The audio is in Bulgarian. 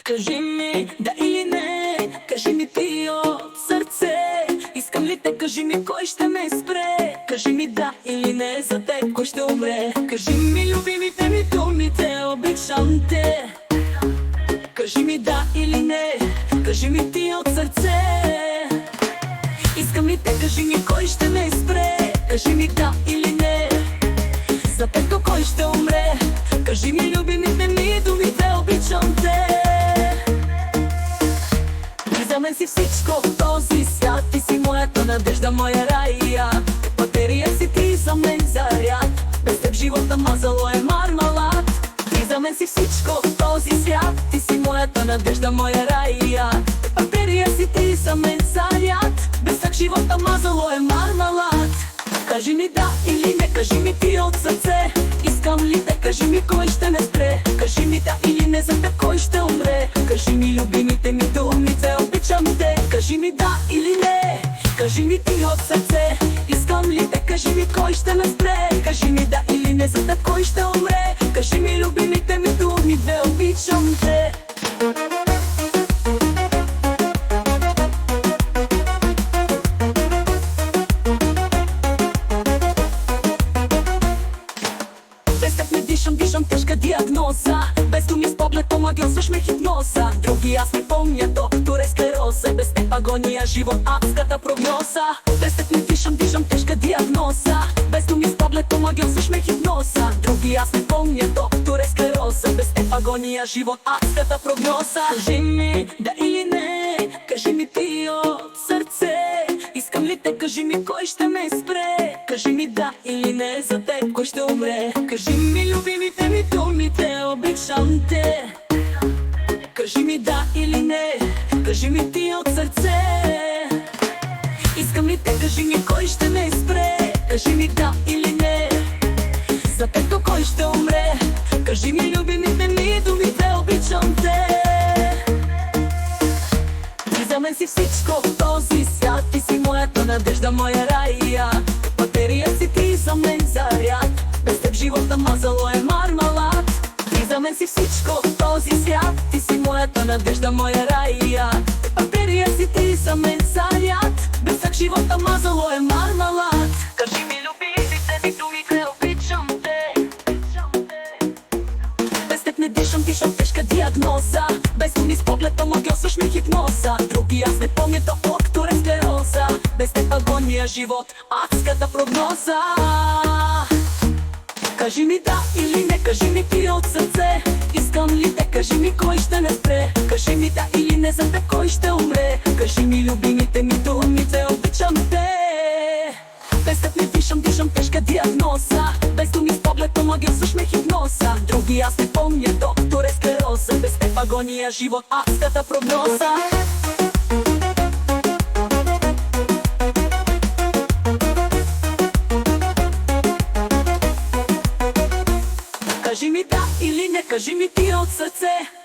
Кажи ми да или не, кажи ми ти от сърце. Искам ли те, кажи ми кой ще ме спре. Кажи ми да или не, за теб кой ще умре. Кажи ми любимите ми думите, обичам те. Кажи ми да или не, кажи ми ти от сърце. Искам ли те, кажи ми кой ще ме спре. Кажи ми да или не, за теб кой ще умре. Кажи ми любимите ми думите, обичам те. Ти за мен си всичко в този свят. Ти си моята надежда, моя рая. Батерия си ти за мен заряд. Без теб живота мазало е мармалад. Ти за мен си всичко в този свят. Ти си моята надежда, моя рая. Батерия си ти за мен заряд. Без теб живота мазало е мармалад. Кажи ми да или не, кажи ми ти от сърце. Искам ли те, кажи ми кой ще ме спре. Кажи ми да или не, за теб кой ще умре. Кажи ми любимите ми думите, обичам те. Кажи ми да или не, кажи ми ти от сърце. Искам ли те, кажи ми кой ще ме спре. Кажи ми да или не, за теб кой ще умре. Кажи ми любимите ми думите, обичам те. Дишам тежка диагноза. Без думи с поглед помагиосваш ме хипноза. Други аз не помня, доктор е склероза. Без теб агония, живот, адската прогноза. Без теб не дишам тежка диагноза. Без думи с поглед помагиосваш ме хипноза. Други аз не помня, доктор е склероза. Без теб агония, живот, адската прогноза. Кажи ми да или не, кажи ми ти от сърце. Искам ли те, кажи ми кой ще ме спре. Кажи ми да или не, за теб кой ще умре. Кажи ми любимите ми думите, обичам те. Кажи ми да или не, кажи ми ти от сърце. Искам ли те, кажи ми кой ще ме спре. Кажи ми да или не, за теб кой ще умре. Кажи ми любимите ми думите, обичам те. Ти за мен си всичко в този свят. Ти си моята надежда, моя рая. Батерия си ти за мен заряд. Без теб живота мазало е мармалад. Ти за мен си всичко в този свят. Ти си моята надежда, моя рая. Батерия си ти за мен заряд. Без теб живота мазало е мармалад. Кажи ми любимите ми думите, обичам те. Без теб не дишам тежка диагноза. Без думи с поглед помагиосваш ми хипноза. Други аз не помня, доктор е склероза. Без теб агония, живот, адската прогноза. Кажи ми да или не, кажи ми ти от сърце. Искам ли те, кажи ми кой ще не спре. Кажи ми да или не, за теб кой ще умре. Кажи ми любимите ми думите, обичам те. Без теб не дишам тежка диагноза. Без думи с поглед помагиосваш ме хипноза. Други аз не помня, доктор е склероза. Без теб агония, живот, адската прогноза. Кажи ми да или не, кажи ми ти от сърце.